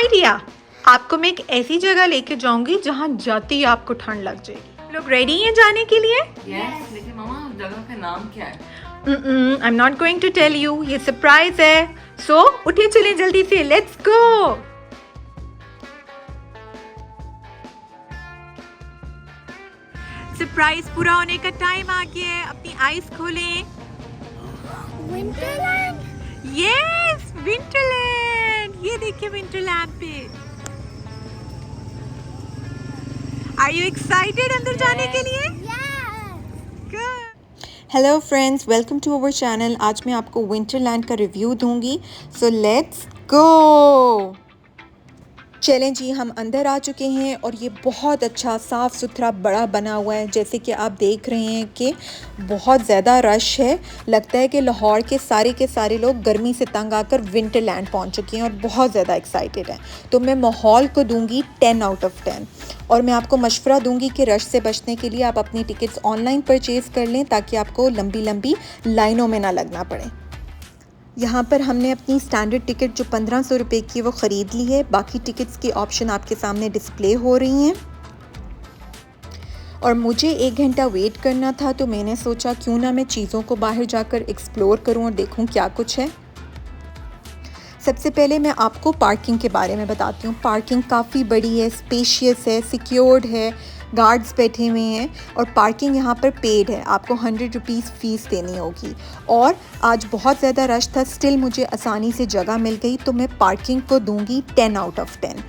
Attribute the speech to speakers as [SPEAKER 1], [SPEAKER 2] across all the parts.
[SPEAKER 1] Idea. आपको मैं एक ऐसी जगह लेके जाऊंगी जहाँ जाते ही आपको ठंड लग जाएगी। लोग रेडी हैं जाने के लिए?
[SPEAKER 2] यस, लेकिन मामा जगह का नाम क्या है?
[SPEAKER 1] I am not going to tell you, ये सरप्राइज है। सो उठिए चलिए जल्दी से, लेट्स गो। सरप्राइज पूरा होने का टाइम आ गया है, अपनी आईज खोलें।
[SPEAKER 3] विंटरलैंड।
[SPEAKER 1] Yes, winterland. ये देखिए विंटरलैंड पे। आर यू एक्साइटेड अंदर जाने के लिए? Hello friends, welcome to our channel. आज मैं आपको विंटरलैंड का रिव्यू दूंगी, सो लेट्स गो। चलें जी, हम अंदर आ चुके हैं और ये बहुत अच्छा साफ़ सुथरा बड़ा बना हुआ है। जैसे कि आप देख रहे हैं कि बहुत ज़्यादा रश है। लगता है कि लाहौर के सारे लोग गर्मी से तंग आकर विंटरलैंड पहुंच चुके हैं और बहुत ज़्यादा एक्साइटेड हैं। तो मैं माहौल को दूंगी 10 आउट ऑफ 10 और मैं आपको मशवरा दूंगी कि रश से बचने के लिए आप अपनी टिकट्स ऑनलाइन परचेज़ कर लें ताकि आपको लंबी लंबी लाइनों में ना लगना पड़े। यहाँ पर हमने अपनी स्टैंडर्ड टिकट जो 1500 रुपये की वो ख़रीद ली है। बाकी टिकट्स की ऑप्शन आपके सामने डिस्प्ले हो रही हैं और मुझे 1 घंटा वेट करना था, तो मैंने सोचा क्यों ना मैं चीज़ों को बाहर जाकर एक्सप्लोर करूँ और देखूँ क्या कुछ है। सबसे पहले मैं आपको पार्किंग के बारे में बताती हूँ। पार्किंग काफ़ी बड़ी है, स्पेशियस है, सिक्योर्ड है, गार्ड्स बैठे हुए हैं और पार्किंग यहाँ पर पेड है। आपको 100 रुपीज़ फ़ीस देनी होगी और आज बहुत ज़्यादा रश था, स्टिल मुझे आसानी से जगह मिल गई, तो मैं पार्किंग को दूंगी 10 आउट ऑफ 10।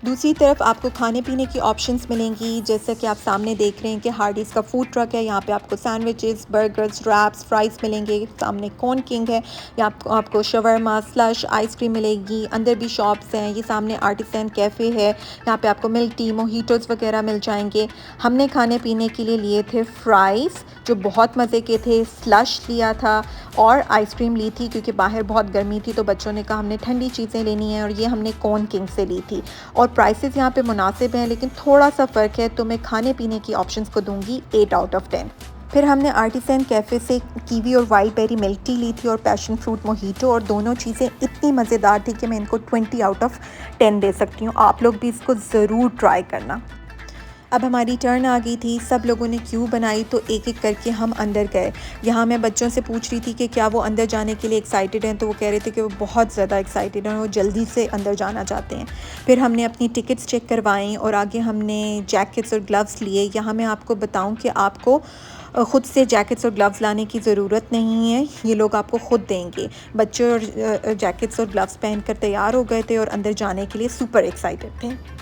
[SPEAKER 1] दूसरी तरफ आपको खाने पीने की ऑप्शंस मिलेंगी, जैसा कि आप सामने देख रहे हैं कि हार्डीज़ का फूड ट्रक है। यहाँ पे आपको सैंडविचेस, बर्गर्स, रैप्स, फ्राइज़ मिलेंगे। सामने कॉर्न किंग है, यहाँ आपको शवरमा, स्लश, आइसक्रीम मिलेगी। अंदर भी शॉप्स हैं। ये सामने आर्टिसन कैफ़े है, यहाँ पे आपको मिल्क टी, मोहिटोज़ वगैरह मिल जाएंगे। हमने खाने पीने के लिए लिए थे फ्राइज़ जो बहुत मज़े के थे, स्लश लिया था और आइसक्रीम ली थी क्योंकि बाहर बहुत गर्मी थी, तो बच्चों ने कहा हमने ठंडी चीज़ें लेनी है और ये हमने कॉर्न किंग से ली थी। और प्राइसेस यहाँ पे मुनासिब हैं, लेकिन थोड़ा सा फ़र्क है, तो मैं खाने पीने की ऑप्शंस को दूंगी 8 आउट ऑफ 10। फिर हमने आर्टिसन कैफ़े से कीवी और वाइल्ड बेरी मिल्क टी ली थी और पैशन फ्रूट मोहिटो, और दोनों चीज़ें इतनी मज़ेदार थी कि मैं इनको 20 आउट ऑफ 10 दे सकती हूँ। आप लोग भी इसको ज़रूर ट्राई करना। अब हमारी टर्न आ गई थी, सब लोगों ने क्यू बनाई, तो एक एक करके हम अंदर गए। यहाँ मैं बच्चों से पूछ रही थी कि क्या वो अंदर जाने के लिए एक्साइटेड हैं, तो वो कह रहे थे कि वो बहुत ज़्यादा एक्साइटेड हैं, वो जल्दी से अंदर जाना चाहते हैं। फिर हमने अपनी टिकट्स चेक करवाई और आगे हमने जैकेट्स और ग्लव्स लिए। यहाँ मैं आपको बताऊँ कि आपको ख़ुद से जैकेट्स और ग्लव्स लाने की ज़रूरत नहीं है, ये लोग आपको ख़ुद देंगे। बच्चे और जैकेट्स और ग्लव्स पहनकर तैयार हो गए थे और अंदर जाने के लिए सुपर एक्साइटेड थे।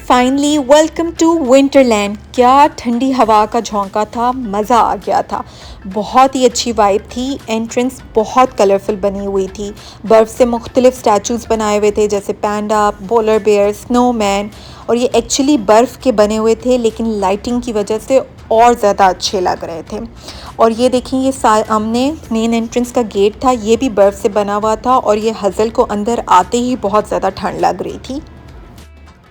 [SPEAKER 1] Finally welcome to winterland. क्या ठंडी हवा का झोंका था, मज़ा आ गया था। बहुत ही अच्छी वाइब थी। एंट्रेंस बहुत कलरफुल बनी हुई थी। बर्फ़ से मुख्तलिफ स्टैचूज़ बनाए हुए थे, जैसे पैंडा, पोलर बेयर, स्नोमैन, और ये एक्चुअली बर्फ़ के बने हुए थे, लेकिन लाइटिंग की वजह से और ज़्यादा अच्छे लग रहे थे। और ये देखिए, ये सामने मेन एंट्रेंस का गेट था, ये भी बर्फ़ से बना हुआ था और ये हज़ल को अंदर आते ही बहुत ज़्यादा ठंड लग रही थी।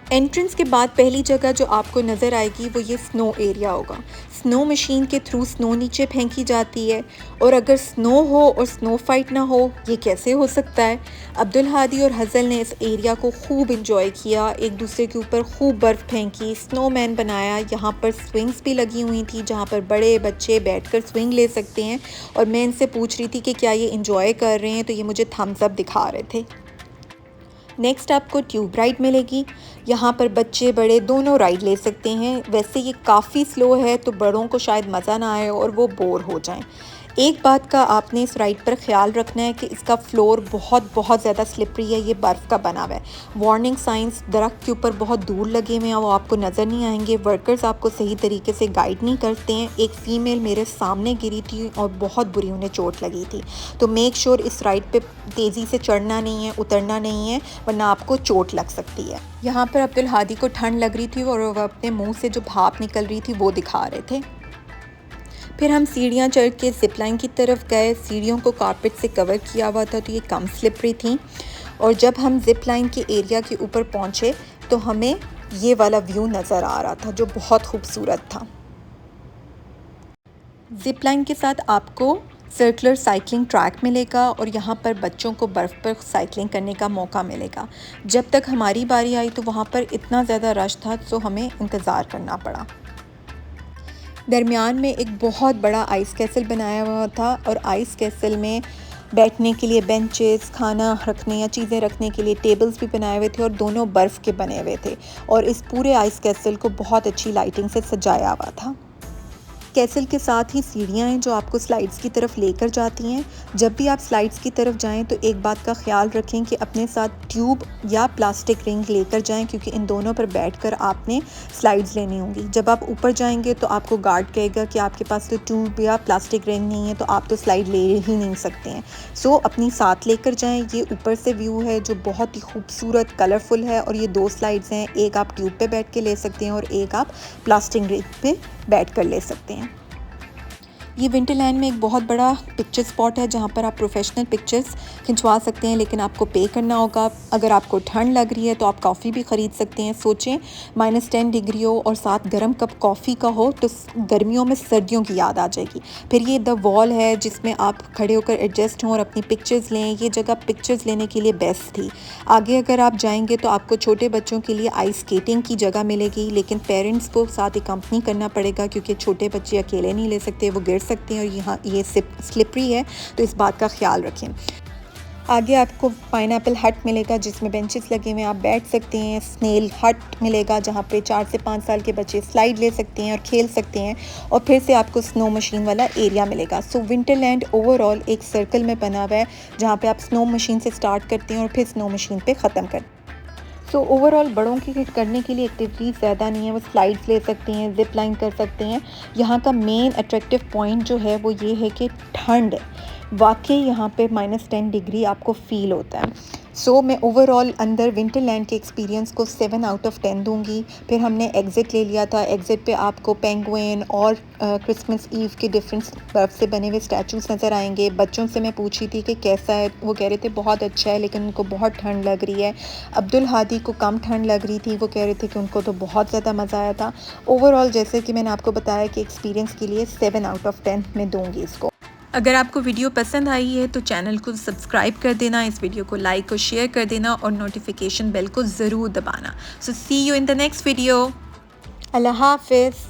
[SPEAKER 1] एंट्रेंस के बाद पहली जगह जो आपको नज़र आएगी वो ये स्नो एरिया होगा। स्नो मशीन के थ्रू स्नो नीचे फेंकी जाती है और अगर स्नो हो और स्नो फाइट ना हो, ये कैसे हो सकता है। अब्दुल हादी और हज़ल ने इस एरिया को खूब इंजॉय किया, एक दूसरे के ऊपर खूब बर्फ़ फेंकी, स्नोमैन बनाया। यहाँ पर स्विंग्स भी लगी हुई थी जहाँ पर बड़े बच्चे बैठकर स्विंग ले सकते हैं, और मैं इनसे पूछ रही थी कि क्या ये इंजॉय कर रहे हैं, तो ये मुझे थम्स अप दिखा रहे थे। नेक्स्ट आपको ट्यूब राइड मिलेगी। यहाँ पर बच्चे बड़े दोनों राइड ले सकते हैं। वैसे ये काफ़ी स्लो है, तो बड़ों को शायद मज़ा ना आए और वो बोर हो जाएं। एक बात का आपने इस राइड पर ख्याल रखना है कि इसका फ्लोर बहुत ज़्यादा स्लिपरी है, ये बर्फ़ का बना हुआ है। वार्निंग साइंस दरख्त के ऊपर बहुत दूर लगे हुए हैं, वो आपको नज़र नहीं आएंगे। वर्कर्स आपको सही तरीके से गाइड नहीं करते हैं। एक फ़ीमेल मेरे सामने गिरी थी और बहुत बुरी उन्हें चोट लगी थी। तो मेक श्योर इस राइड पे तेज़ी से चढ़ना नहीं है, उतरना नहीं है, वरना आपको चोट लग सकती है। यहाँ पर अब्दुल हादी को ठंड लग रही थी और वह अपने मुँह से जो भाप निकल रही थी वो दिखा रहे थे। फिर हम सीढ़ियाँ चढ़ के ज़िप लाइन की तरफ गए। सीढ़ियों को कारपेट से कवर किया हुआ था, तो ये कम स्लिपरी थी। और जब हम ज़िप लाइन के एरिया के ऊपर पहुँचे तो हमें ये वाला व्यू नज़र आ रहा था जो बहुत खूबसूरत था। ज़िप लाइन के साथ आपको सर्कुलर साइकिलिंग ट्रैक मिलेगा और यहाँ पर बच्चों को बर्फ़ पर साइकिलिंग करने का मौका मिलेगा। जब तक हमारी बारी आई तो वहाँ पर इतना ज़्यादा रश था तो हमें इंतज़ार करना पड़ा। दरमियान में एक बहुत बड़ा आइस कैसल बनाया हुआ था और आइस कैसल में बैठने के लिए बेंचेस, खाना रखने या चीज़ें रखने के लिए टेबल्स भी बनाए हुए थे और दोनों बर्फ़ के बने हुए थे और इस पूरे आइस कैसल को बहुत अच्छी लाइटिंग से सजाया हुआ था। कैसल के साथ ही सीढ़ियाँ हैं जो आपको स्लाइड्स की तरफ लेकर जाती हैं। जब भी आप स्लाइड्स की तरफ जाएं तो एक बात का ख्याल रखें कि अपने साथ ट्यूब या प्लास्टिक रिंग लेकर जाएं क्योंकि इन दोनों पर बैठकर आपने स्लाइड्स लेनी होंगी। जब आप ऊपर जाएंगे तो आपको गार्ड कहेगा कि आपके पास तो ट्यूब या प्लास्टिक रिंग नहीं है तो आप तो स्लाइड ले ही नहीं सकते हैं। सो अपनी साथ लेकर जाएँ। ये ऊपर से व्यू है जो बहुत ही खूबसूरत कलरफुल है और ये 2 स्लाइड्स हैं, एक आप ट्यूब पे बैठ के ले सकते हैं और एक आप प्लास्टिक रिंग पे बैठ कर ले सकते हैं। ये विंटरलैंड में एक बहुत बड़ा पिक्चर स्पॉट है जहाँ पर आप प्रोफेशनल पिक्चर्स खिंचवा सकते हैं, लेकिन आपको पे करना होगा। अगर आपको ठंड लग रही है तो आप कॉफ़ी भी ख़रीद सकते हैं। सोचें -10 डिग्री हो और साथ गर्म कप कॉफ़ी का हो तो गर्मियों में सर्दियों की याद आ जाएगी। फिर ये द वॉल है जिसमें आप खड़े होकर एडजस्ट हों और अपनी पिक्चर्स लें। ये जगह पिक्चर्स लेने के लिए बेस्ट थी। आगे अगर आप जाएंगे तो आपको छोटे बच्चों के लिए आइस स्केटिंग की जगह मिलेगी, लेकिन पेरेंट्स को साथ एकम्पनी करना पड़ेगा क्योंकि छोटे बच्चे अकेले नहीं ले सकते, वो गिर सकते हैं और यहाँ ये स्लिपरी है तो इस बात का ख्याल रखें। आगे आपको पाइनएप्पल हट मिलेगा जिसमें बेंचेस लगे हुए हैं, आप बैठ सकते हैं। स्नेल हट मिलेगा जहाँ पे 4 से 5 साल के बच्चे स्लाइड ले सकते हैं और खेल सकते हैं और फिर से आपको स्नो मशीन वाला एरिया मिलेगा। सो विंटरलैंड ओवरऑल एक सर्कल में बना हुआ है जहाँ पे आप स्नो मशीन से स्टार्ट करते हैं और फिर स्नो मशीन पे ख़त्म करते हैं। सो ओवरऑल बड़ों की करने के लिए एक्टिविटीज़ ज़्यादा नहीं है, वो स्लाइड्स ले सकते हैं, जिप लाइन कर सकते हैं। यहाँ का मेन अट्रैक्टिव पॉइंट जो है वो ये है कि ठंड है, वाकई यहाँ पे -10 डिग्री आपको फ़ील होता है। सो मैं ओवरऑल अंदर विंटरलैंड के एक्सपीरियंस को 7 आउट ऑफ 10 दूँगी। फिर हमने एग्ज़िट ले लिया था। एग्ज़िट पे आपको पेंगुइन और क्रिसमस ईव के डिफरेंट बर्फ़ से बने हुए स्टैचूज़ नज़र आएंगे। बच्चों से मैं पूछी थी कि कैसा है, वो कह रहे थे बहुत अच्छा है लेकिन उनको बहुत ठंड लग रही है। अब्दुल हादी को कम ठंड लग रही थी, वो कह रहे थे कि उनको तो बहुत ज़्यादा मज़ा आया था। ओवरऑल जैसे कि मैंने आपको बताया कि एक्सपीरियंस के लिए 7 आउट ऑफ 10 मैं दूँगी इसको। अगर आपको वीडियो पसंद आई है तो चैनल को सब्सक्राइब कर देना, इस वीडियो को लाइक और शेयर कर देना और नोटिफिकेशन बेल को ज़रूर दबाना। So see you in the next video. अल्लाह हाफ़िज़।